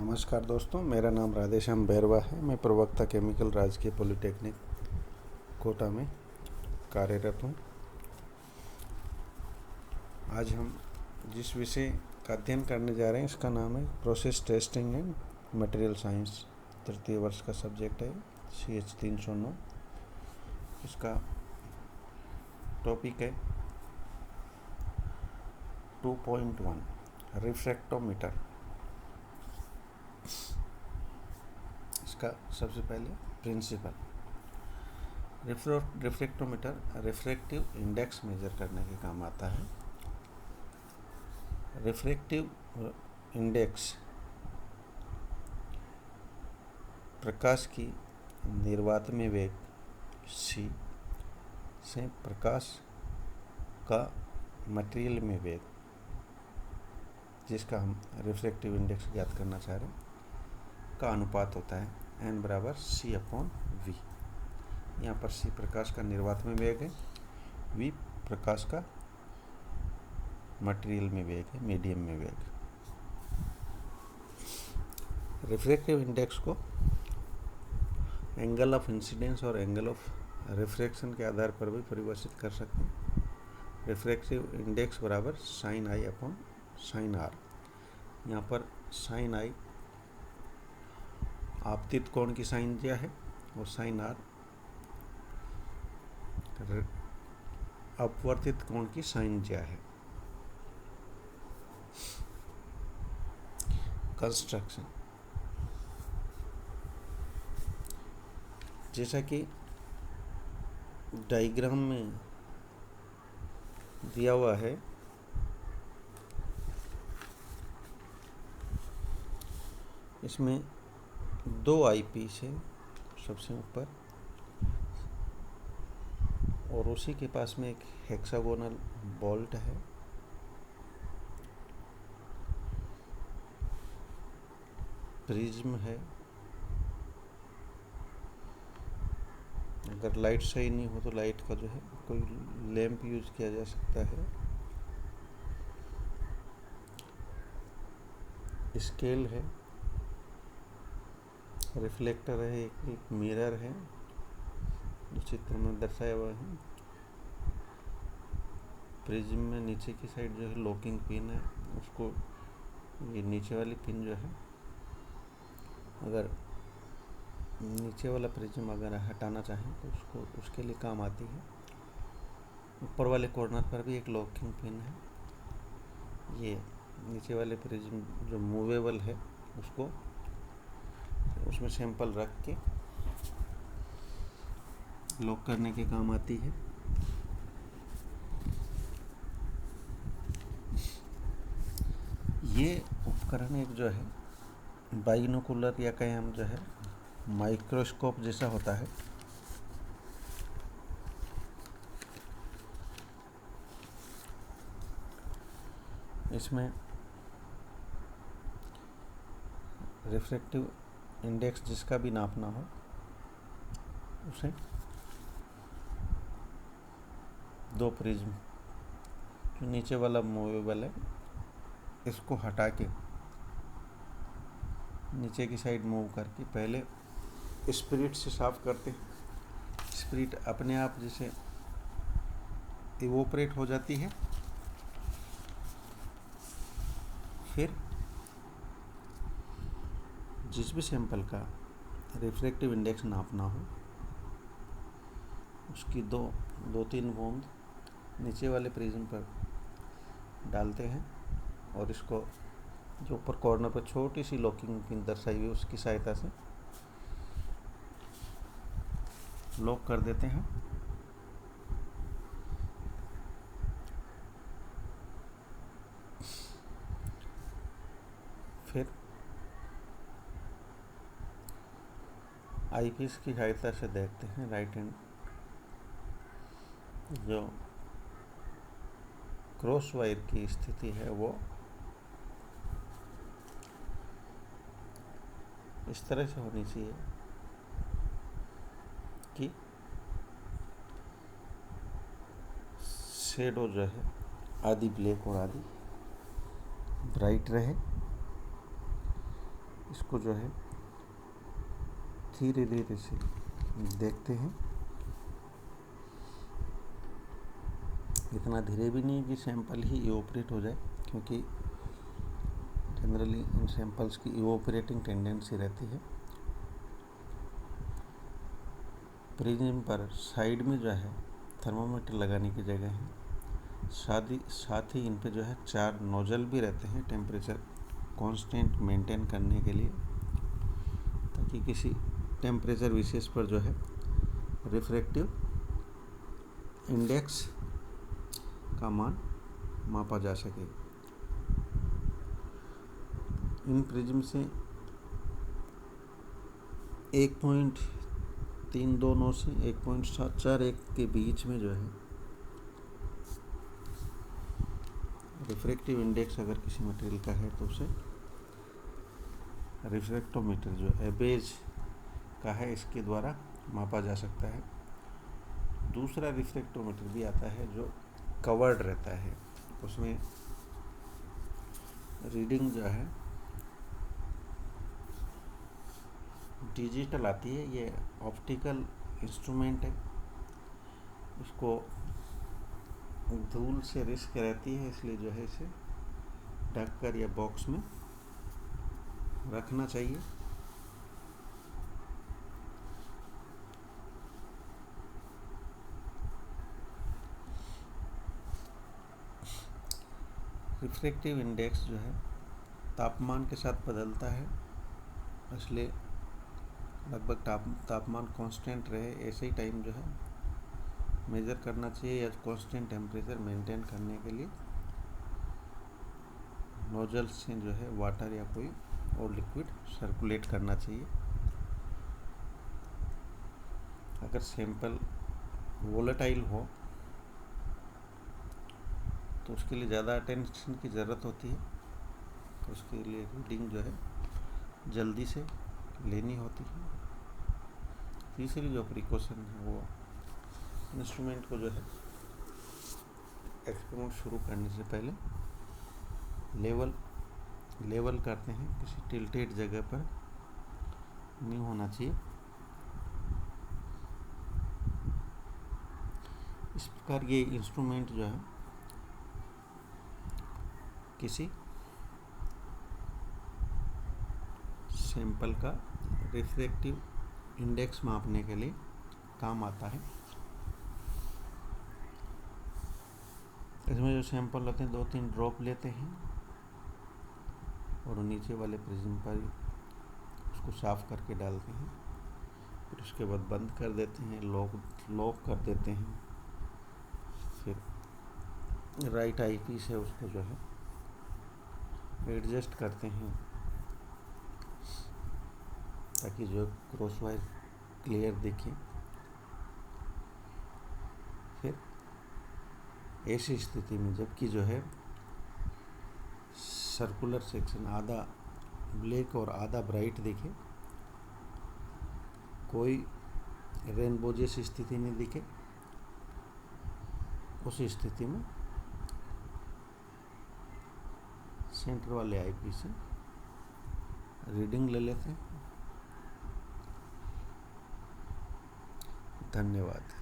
नमस्कार दोस्तों, मेरा नाम राधेश्याम बैरवा है। मैं प्रवक्ता केमिकल राजकीय पॉलिटेक्निक कोटा में कार्यरत हूँ। आज हम जिस विषय का अध्ययन करने जा रहे हैं इसका नाम है process testing and material science. तृतीय वर्ष का सब्जेक्ट है CH 309। इसका टॉपिक है 2.1 रिफ्रैक्टोमीटर। इसका सबसे पहले principle, refractometer refractive index measure करने के काम आता है। रिफ्रैक्टिव इंडेक्स प्रकाश की निर्वातमीय वेग c से प्रकाश का मटेरियल में वेग, जिसका हम रिफ्रैक्टिव इंडेक्स ज्ञात करना चाह रहे हैं, का अनुपात होता है n बराबर c/v। यहाँ पर c प्रकाश का निर्वातमीय वेग है, v प्रकाश का मटेरियल में वेग है, मीडियम में वेग। रिफ्रैक्टिव इंडेक्स को एंगल ऑफ इंसिडेंस और एंगल ऑफ रिफ्रैक्शन के आधार पर भी परिभाषित कर सकते हैं। रिफ्रैक्टिव इंडेक्स बराबर sin I/sin r। यहाँ पर sin I आपतित कोण की साइन ज्या है और sin r अपवर्तित कोण की साइन ज्या है। कंस्ट्रक्शन, जैसा कि डायग्राम में दिया हुआ है, इसमें 2 आईपीस है सबसे ऊपर, और उसी के पास में एक हेक्सागोनल बोल्ट है। प्रिज्म है। अगर लाइट सही नहीं हो तो लाइट का जो है कोई लैंप यूज किया जा सकता है। स्केल है, रिफ्लेक्टर है, एक मिरर है जो चित्र में दर्शाया हुआ है। प्रिज्म में नीचे की साइड जो है लॉकिंग पिन है, उसको ये नीचे वाली पिन जो है, अगर नीचे वाला प्रिज्म अगर हटाना चाहें तो उसके लिए काम आती है। ऊपर वाले कॉर्नर पर भी एक लॉकिंग पिन है। ये नीचे वाले प्रिज्म जो मूवेबल है उसको उसमें सैंपल रख के लॉक करने के काम आती है। ये उपकरण एक जो है बाइनोकुलर या कहें हम जो है माइक्रोस्कोप जैसा होता है। इसमें रिफ्रैक्टिव इंडेक्स जिसका भी नापना हो उसे 2 प्रिज्म, जो नीचे वाला मूवेबल है, इसको हटा के नीचे की साइड मूव करके पहले स्पिरिट से साफ करते हैं। स्पिरिट अपने आप जैसे इवोपरेट हो जाती है। फिर जिस भी सैंपल का रिफ्रैक्टिव इंडेक्स नापना हो उसकी 2-3 बूंद नीचे वाले प्रिज्म पर डालते हैं और इसको जो ऊपर कॉर्नर पर छोटी सी लॉकिंग पिन दर्शाई हुई उसकी सहायता से लॉक कर देते हैं। फिर आईपीस की सहायता से देखते हैं राइट हैंड जो क्रॉस वायर की स्थिति है वो इस तरह से होनी चाहिए कि शेडो जो है आधी ब्लैक और आधी ब्राइट रहे। इसको जो है धीरे धीरे से देखते हैं। इतना धीरे भी नहीं कि सैंपल ही इवोपरेट हो जाए, क्योंकि जनरली इन सैंपल्स की इवोपरेटिंग टेंडेंसी रहती है। प्रिज्म पर साइड में जो है थर्मोमीटर लगाने की जगह है, साथ ही इन पे जो है 4 नोजल भी रहते हैं टेम्परेचर कांस्टेंट मेंटेन करने के लिए, ताकि किसी टेम्परेचर विशेष पर जो है रिफ्रैक्टिव इंडेक्स का मान मापा जा सके। इन प्रिज्म से 1.329 से 1.741 के बीच में जो है रिफ्रैक्टिव इंडेक्स अगर किसी मटेरियल का है तो उसे रिफ्रैक्टोमीटर जो एबेज का है इसके द्वारा मापा जा सकता है। दूसरा रिफ्रैक्टोमीटर भी आता है जो कवर्ड रहता है, उसमें रीडिंग जो है डिजिटल आती है। ये ऑप्टिकल इंस्ट्रूमेंट है, उसको धूल से रिस्क रहती है, इसलिए जो है इसे ढककर या बॉक्स में रखना चाहिए। रिफ्रैक्टिव इंडेक्स जो है तापमान के साथ बदलता है, इसलिए लगभग तापमान कांस्टेंट रहे ऐसे ही टाइम जो है मेज़र करना चाहिए, या कांस्टेंट टेम्परेचर मेंटेन करने के लिए नोजल से जो है वाटर या कोई और लिक्विड सर्कुलेट करना चाहिए। अगर सैंपल वोलेटाइल हो तो उसके लिए ज़्यादा अटेंशन की ज़रूरत होती है, तो उसके लिए रीडिंग जो है जल्दी से लेनी होती है। तीसरी जो प्रिकॉशन है वो इंस्ट्रूमेंट को जो है एक्सपेरिमेंट शुरू करने से पहले लेवल करते हैं, किसी टिल्टेड जगह पर नहीं होना चाहिए। इस प्रकार ये इंस्ट्रूमेंट जो है किसी सैंपल का रिफ्रैक्टिव इंडेक्स मापने के लिए काम आता है। इसमें जो सैंपल होते हैं 2-3 ड्रॉप लेते हैं और नीचे वाले प्रिज्म पर उसको साफ करके डालते हैं, फिर उसके बाद बंद कर देते हैं, लॉक कर देते हैं। फिर राइट आई पीस है उसको जो है एडजस्ट करते हैं ताकि जो क्रॉस वायर क्लियर दिखे। फिर ऐसी स्थिति में जबकि जो है सर्कुलर सेक्शन आधा ब्लैक और आधा ब्राइट दिखे, कोई रेनबो जैसी स्थिति नहीं दिखे, उस स्थिति में सेंटर वाले आईपीस से रीडिंग ले लेते हैं। धन्यवाद।